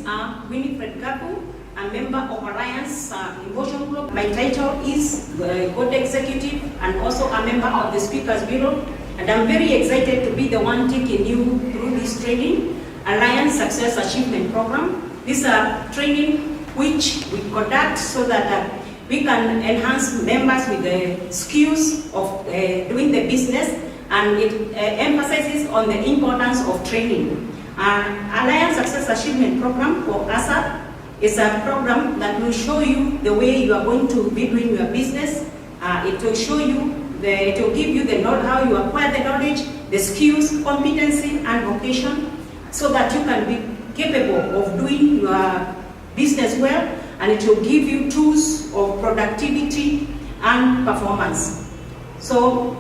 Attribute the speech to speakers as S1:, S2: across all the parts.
S1: is Winifred Gabu, a member of Alliance Emotion Group. My title is Board Executive and also a member of the Speakers Bureau. And I'm very excited to be the one taking you through this training, Alliance Success Achievement Program. These are training which we conduct so that we can enhance members with the skills of doing the business, and it emphasizes on the importance of training. Alliance Success Achievement Program, or ASAP, is a program that will show you the way you are going to be doing your business. It will show you, it will give you the knowledge, how you acquire the knowledge, the skills, competency, and vocation, so that you can be capable of doing your business well, and it will give you tools of productivity and performance. So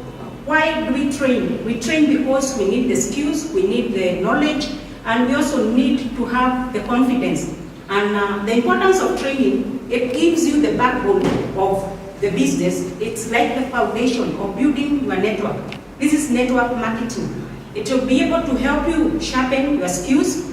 S1: why do we train? We train because we need the skills, we need the knowledge, and we also need to have the confidence. And the importance of training, it gives you the backbone of the business. It's like the foundation of building your network. This is network marketing. It will be able to help you sharpen your skills.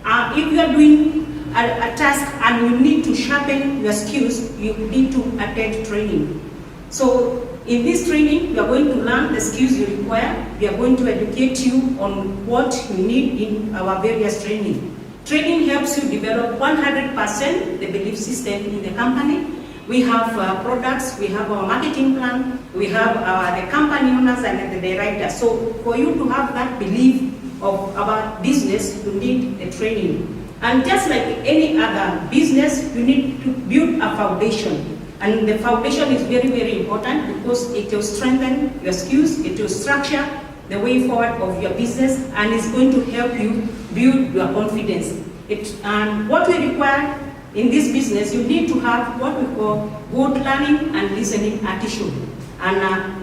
S1: If you are doing a task and you need to sharpen your skills, you need to attend training. So in this training, you are going to learn the skills you require. We are going to educate you on what you need in our various training. Training helps you develop 100% the belief system in the company. We have products, we have our marketing plan, we have the company owners and the directors. So for you to have that belief of our business, you need the training. And just like any other business, you need to build a foundation. And the foundation is very, very important because it will strengthen your skills, it will structure the way forward of your business, and it's going to help you build your confidence. And what we require in this business, you need to have what we call good learning and listening attitude. And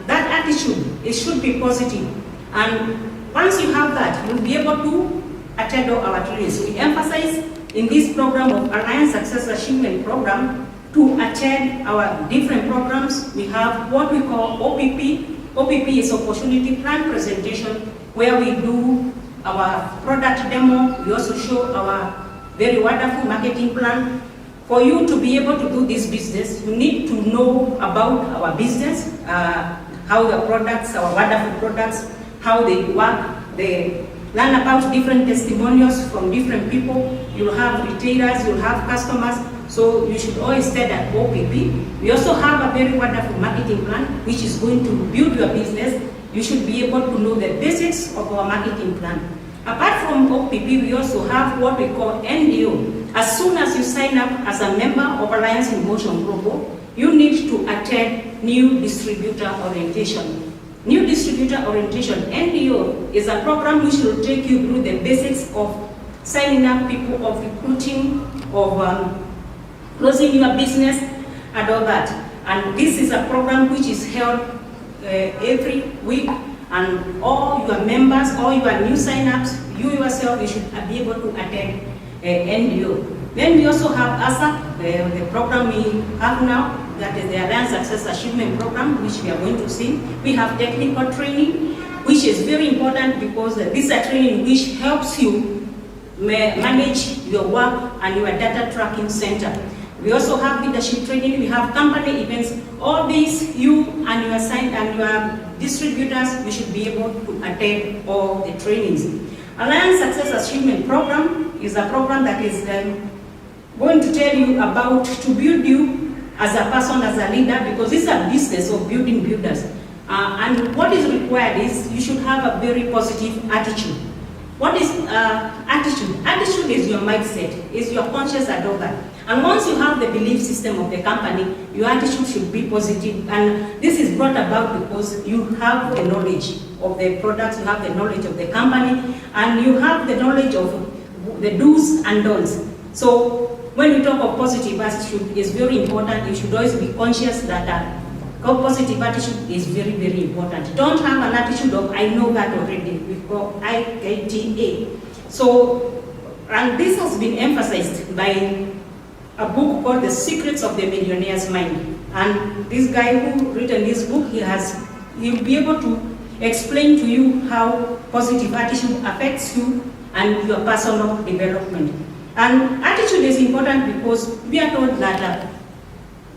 S1: that attitude, it should be positive. And once you have that, you'll be able to attend all our trainings. We emphasize in this program of Alliance Success Achievement Program to attend our different programs. We have what we call OPP. OPP is Opportunity Plan Presentation, where we do our product demo. We also show our very wonderful marketing plan. For you to be able to do this business, you need to know about our business, how the products, our wonderful products, how they work. They learn about different testimonials from different people. You'll have retailers, you'll have customers. So you should always stay at OPP. We also have a very wonderful marketing plan, which is going to build your business. You should be able to know the basics of our marketing plan. Apart from OPP, we also have what we call NDO. As soon as you sign up as a member of Alliance Emotion Group, you need to attend New Distributor Orientation. New Distributor Orientation, NDO, is a program which will take you through the basics of signing up people, of recruiting, of closing your business, and all that. And this is a program which is held every week, and all your members, all your new sign-ups, you yourself, you should be able to attend NDO. Then we also have ASAP, the program we have now, that is the Alliance Success Achievement Program, which we are going to see. We have technical training, which is very important because this is a training which helps you manage your work and your data tracking center. We also have leadership training, we have company events. All these, you and your your distributors, you should be able to attend all the trainings. Alliance Success Achievement Program is a program that is going to tell you about to build you as a person, as a leader, because this is a business of building builders. And what is required is you should have a very positive attitude. What is attitude? Attitude is your mindset, is your conscious adopter. And once you have the belief system of the company, your attitude should be positive. And this is brought about because you have the knowledge of the products, you have the knowledge of the company, and you have the knowledge of the do's and don'ts. So when you talk of positive attitude, it's very important. You should always be conscious that positive attitude is very, very important. Don't have an attitude of, I know that already. We call IKTA. So, and this has been emphasized by a book called The Secrets of the Millionaire's Mind. And this guy who written this book, he'll be able to explain to you how positive attitude affects you and your personal development. And attitude is important because we are told that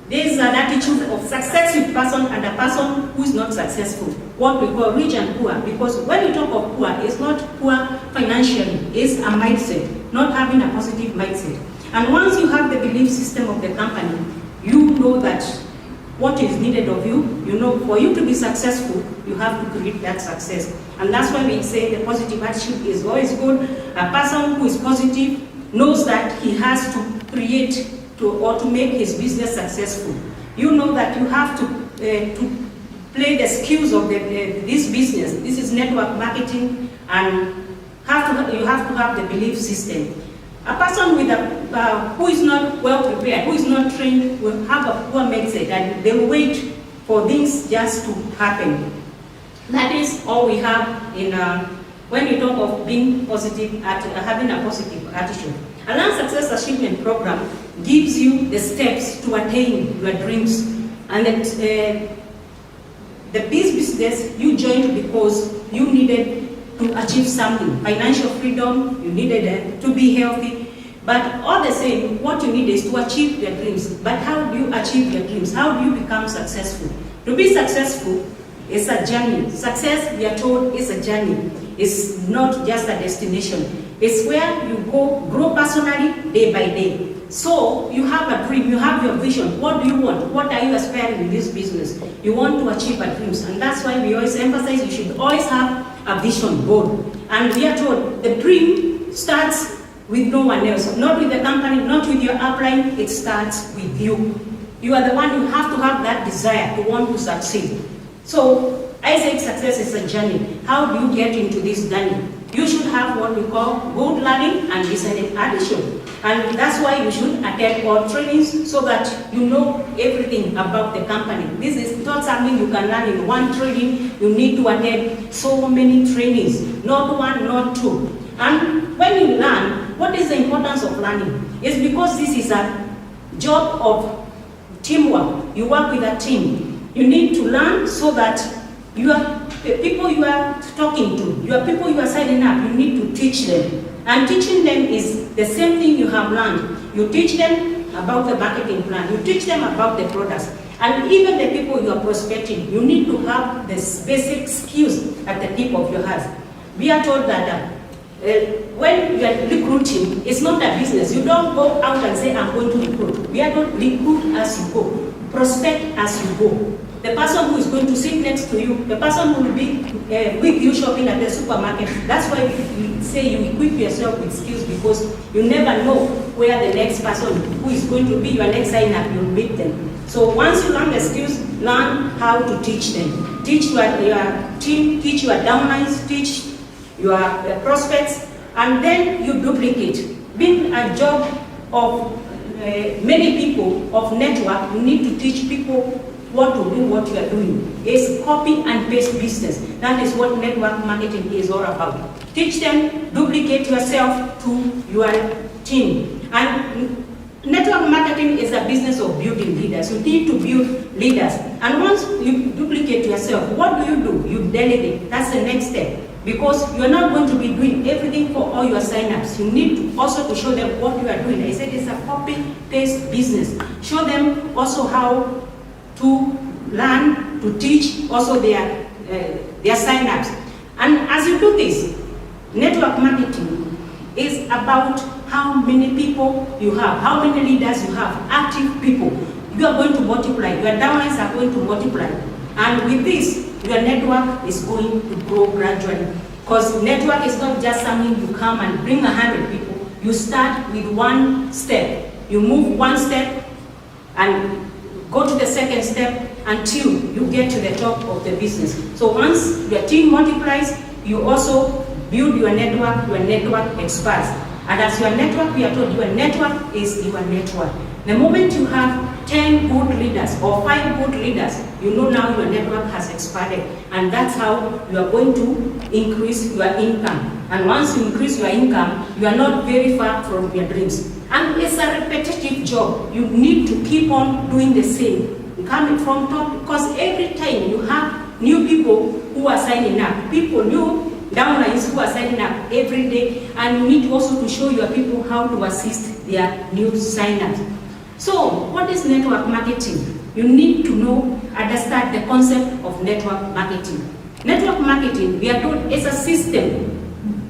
S1: there is an attitude of successful person and a person who is not successful, what we call rich and poor. Because when we talk of poor, it's not poor financially, it's a mindset, not having a positive mindset. And once you have the belief system of the company, you know that what is needed of you, you know, for you to be successful, you have to create that success. And that's why we say the positive attitude is always good. A person who is positive knows that he has to create or to make his business successful. You know that you have to play the skills of this business. This is network marketing, and you have to have the belief system. A person with who is not well prepared, who is not trained, will have a poor mindset, and they will wait for things just to happen. That is all we have in when we talk of being positive, having a positive attitude. A Learn Success Achievement Program gives you the steps to attain your dreams, and that the business you joined because you needed to achieve something, financial freedom, you needed to be healthy. But all the same, what you need is to achieve your dreams. But how do you achieve your dreams? How do you become successful? To be successful is a journey. Success, we are told, is a journey. It's not just a destination. It's where you grow personally day by day. So you have a dream, you have your vision. What do you want? What are you aspiring in this business? You want to achieve a dreams, and that's why we always emphasize you should always have a vision board. And we are told the dream starts with no one else, not with the company, not with your upline. It starts with you. You are the one who have to have that desire to want to succeed. So I said success is a journey. How do you get into this journey? You should have what we call good learning and listening attitude. And that's why you should attend all trainings so that you know everything about the company. This is not something you can learn in one training. You need to attend so many trainings, not one, not two. And when you learn, what is the importance of learning? It's because this is a job of teamwork. You work with a team. You need to learn so that the people you are talking to, your people you are signing up, you need to teach them. And teaching them is the same thing you have learned. You teach them about the marketing plan. You teach them about the products. And even the people you are prospecting, you need to have this basic skills at the tip of your hands. We are told that when you are recruiting, it's not a business. You don't go out and say, I'm going to recruit. We are not recruit as you go, prospect as you go. The person who is going to sit next to you, the person who will be with you shopping at the supermarket. That's why we say you equip yourself with skills, because you never know where the next person who is going to be your next sign-up, you'll meet them. So once you learn the skills, learn how to teach them. Teach your team, teach your downlines, teach your prospects, and then you duplicate. Being a job of many people, of network, you need to teach people what to do, what you are doing. It's copy and paste business. That is what network marketing is all about. Teach them, duplicate yourself to your team. And network marketing is a business of building leaders. You need to build leaders. And once you duplicate yourself, what do? You delegate. That's the next step. Because you're not going to be doing everything for all your sign-ups. You need to also to show them what you are doing. I said it's a copy-paste business. Show them also how to learn, to teach also their sign-ups. And as you do this, network marketing is about how many people you have, how many leaders you have, active people. You are going to multiply, your downlines are going to multiply. And with this, your network is going to grow gradually. Because network is not just something you come and bring 100 people. You start with one step. You move one step and go to the second step until you get to the top of the business. So once your team multiplies, you also build your network expands. And as your network, we are told your network is your network. The moment you have 10 good leaders or 5 good leaders, you know now your network has expanded. And that's how you are going to increase your income. And once you increase your income, you are not very far from your dreams. And it's a repetitive job. You need to keep on doing the same. Coming from top, because every time you have new people who are signing up, people new downlines who are signing up every day, and you need also to show your people how to assist their new sign-ups. So, what is network marketing? You need to know, understand the concept of network marketing. Network marketing, we are told, is a system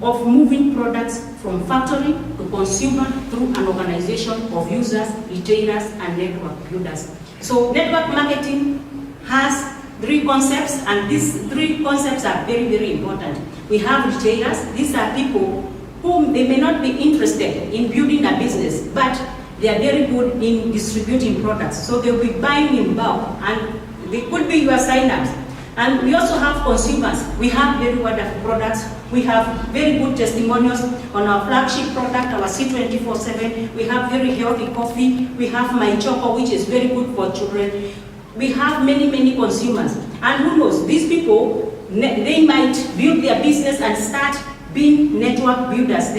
S1: of moving products from factory to consumer through an organization of users, retailers, and network builders. So network marketing has three concepts, and these three concepts are very, very important. We have retailers. These are people whom they may not be interested in building a business, but they are very good in distributing products. So they'll be buying in bulk, and they could be your sign-ups. And we also have consumers. We have very wonderful products. We have very good testimonials on our flagship product, our C24/7. We have very healthy coffee. We have My Choco, which is very good for children. We have many, many consumers. And who knows, these people, they might build their business and start being network builders.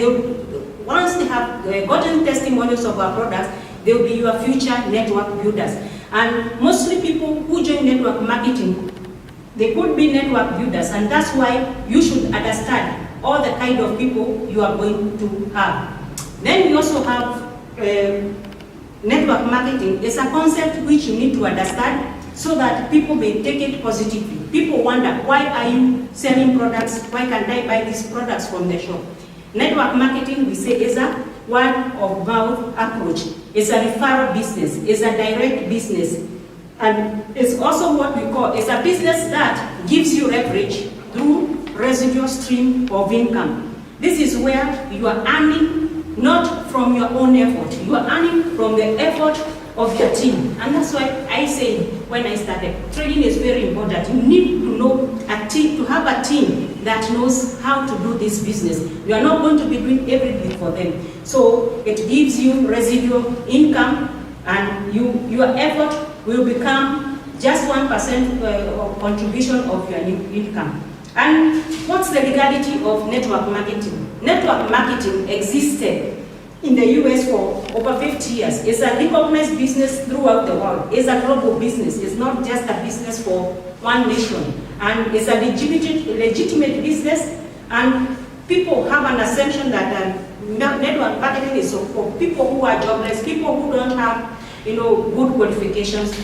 S1: Once they have gotten testimonials of our products, they will be your future network builders. And mostly people who join network marketing, they could be network builders, and that's why you should understand all the kind of people you are going to have. Then we also have network marketing. It's a concept which you need to understand so that people may take it positively. People wonder, why are you selling products? Why can't I buy these products from the shop? Network marketing, we say, is a word-of-mouth approach. It's a referral business. It's a direct business. And it's also what we call, it's a business that gives you leverage through residual stream of income. This is where you are earning not from your own effort. You are earning from the effort of your team. And that's why I say when I started, trading is very important. You need to know a team, to have a team that knows how to do this business. You are not going to be doing everything for them. So it gives you residual income, and your effort will become just 1% of contribution of your income. And what's the legality of network marketing? Network marketing existed in the US for over 50 years. It's a recognized business throughout the world. It's a global business. It's not just a business for one nation. And it's a legitimate business. And people have an assumption that network marketing is for people who are jobless, people who don't have good qualifications.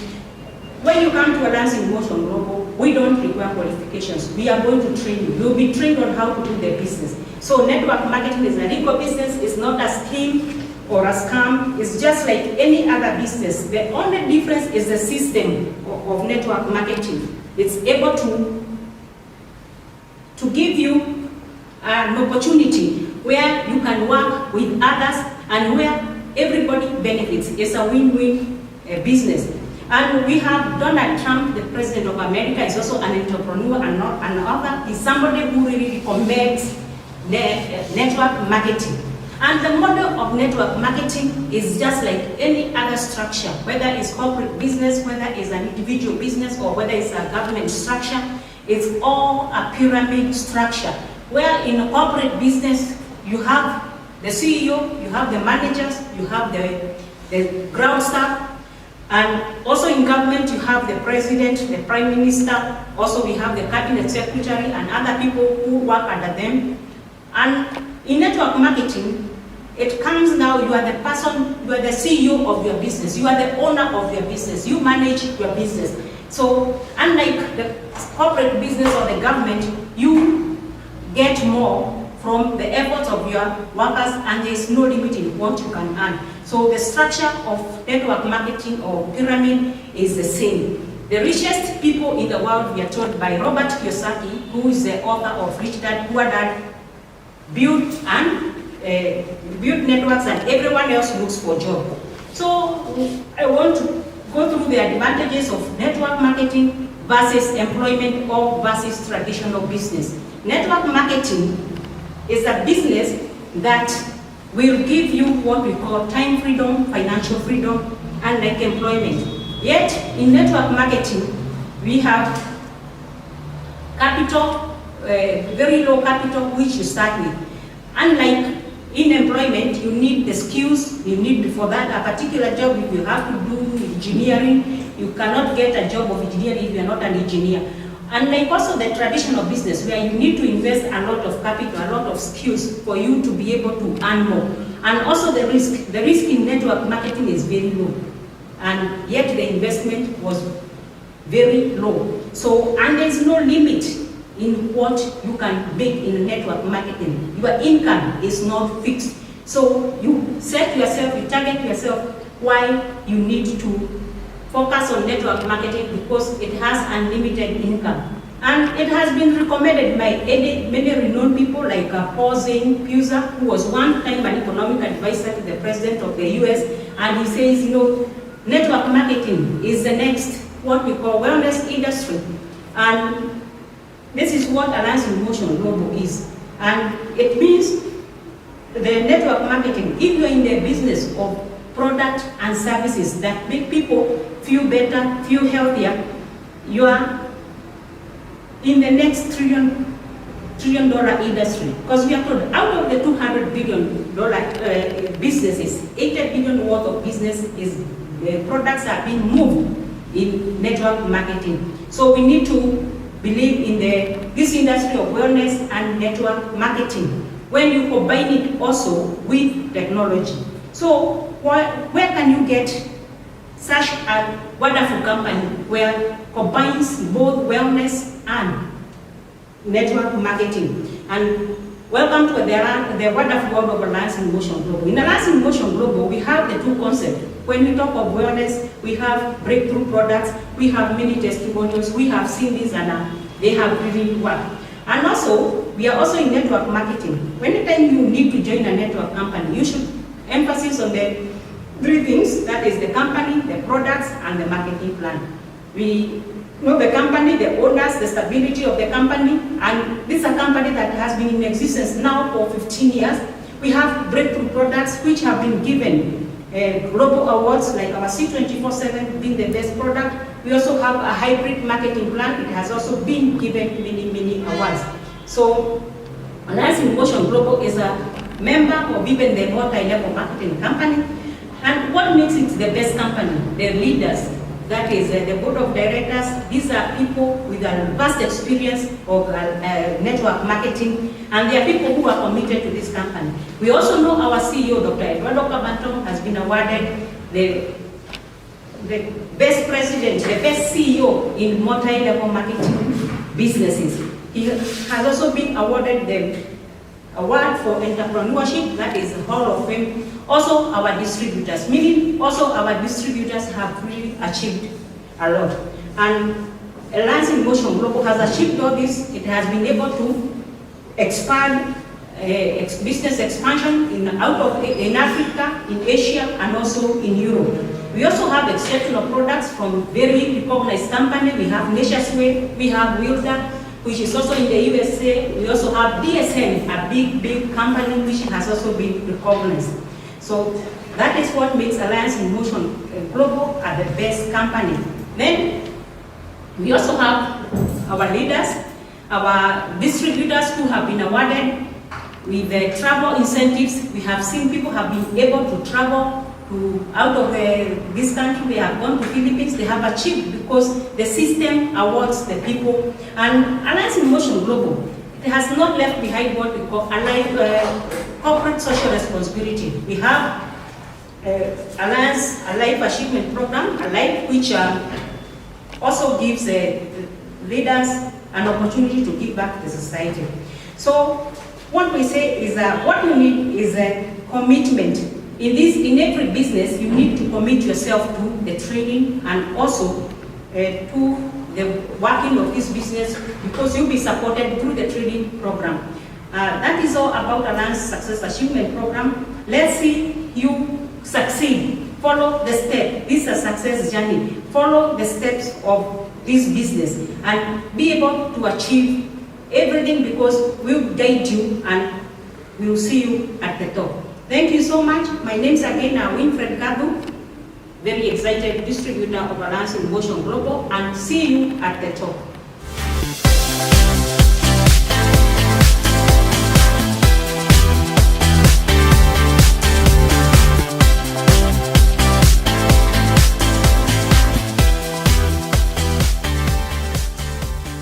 S1: When you come to Alliance in Motion Global, we don't require qualifications. We are going to train you. You'll be trained on how to do the business. So network marketing is a legal business. It's not a scheme or a scam. It's just like any other business. The only difference is the system of network marketing. It's able to give you an opportunity where you can work with others and where everybody benefits. It's a win-win business. And we have Donald Trump, the president of America, is also an entrepreneur and not an author. He's somebody who really recommends network marketing. And the model of network marketing is just like any other structure, whether it's corporate business, whether it's an individual business, or whether it's a government structure. It's all a pyramid structure, where in a corporate business, you have the CEO, you have the managers, you have the ground staff, and also in government, you have the president, the prime minister, also we have the cabinet secretary and other people who work under them. And in network marketing, it comes now, you are the person, you are the CEO of your business, you are the owner of your business, you manage your business. So unlike the corporate business or the government, you get more from the efforts of your workers, and there is no limit in what you can earn. So the structure of network marketing or pyramid is the same. The richest people in the world, we are told by Robert Kiyosaki, who is the author of Rich Dad, Poor Dad, build networks, and everyone else looks for a job. So I want to go through the advantages of network marketing versus employment or versus traditional business. Network marketing is a business that will give you what we call time freedom, financial freedom, and like employment. Yet, in network marketing, we have capital, very low capital, which you start with. Unlike in employment, you need the skills, you need for that a particular job. If you have to do engineering, you cannot get a job of engineering if you are not an engineer. Unlike also the traditional business where you need to invest a lot of capital, a lot of skills for you to be able to earn more. And also the risk in network marketing is very low. And yet the investment was very low. So, and there's no limit in what you can make in network marketing. Your income is not fixed. So you set yourself, you target yourself why you need to focus on network marketing because it has unlimited income. And it has been recommended by many renowned people like Paul Zane Puza, who was one time an economic advisor to the president of the US, and he says, you know, network marketing is the next, what we call wellness industry. And this is what Alliance in Motion Global is. And it means the network marketing, if you're in the business of product and services that make people feel better, feel healthier, you are in the next trillion dollar industry. Because we are told out of the $200 billion businesses, $80 billion worth of business is products are being moved in network marketing. So we need to believe in this industry of wellness and network marketing when you combine it also with technology. So where can you get such a wonderful company where combines both wellness and network marketing? And welcome to the wonderful world of Alliance in Motion Global. In Alliance in Motion Global, we have the two concepts. When we talk of wellness, we have breakthrough products, we have many testimonials, we have seen this and they have really worked. And also, we are also in network marketing. Anytime you need to join a network company, you should emphasize on the three things, that is the company, the products, and the marketing plan. We know the company, the owners, the stability of the company, and this is a company that has been in existence now for 15 years. We have breakthrough products which have been given global awards like our C24/7 being the best product. We also have a hybrid marketing plan. It has also been given many awards. So Alliance in Motion Global is a member of even the multi-level marketing company. And what makes it the best company? The leaders, that is the board of directors. These are people with a vast experience of network marketing, and they are people who are committed to this company. We also know our CEO, Dr. Eduardo Cabanton, has been awarded the best president, the best CEO in multi-level marketing businesses. He has also been awarded the award for entrepreneurship, that is the Hall of Fame. Also our distributors, meaning also our distributors have really achieved a lot. And Alliance in Motion Global has achieved all this. It has been able to expand business expansion in Africa, in Asia, and also in Europe. We also have exceptional products from very recognized companies. We have Nature's Way, we have Wilder, which is also in the USA. We also have DSM, a big company which has also been recognized. So that is what makes Alliance in Motion Global the best company. Then we also have our leaders, our distributors who have been awarded with the travel incentives. We have seen people have been able to travel out of this country. They have gone to Philippines. They have achieved because the system awards the people. And Alliance in Motion Global, it has not left behind what we call corporate social responsibility. We have Alliance Alive Achievement Program, Alive, which also gives leaders an opportunity to give back to society. So what we say is what you need is a commitment. In every business, you need to commit yourself to the training and also to the working of this business, because you'll be supported through the training program. That is all about Alliance Success Achievement Program. Let's see you succeed. Follow the steps. This is a success journey. Follow the steps of this business and be able to achieve everything, because we'll guide you and we'll see you at the top. Thank you so much. My name is again Winfred Kadu, very excited distributor of Alliance in Motion Global, and see you at the top.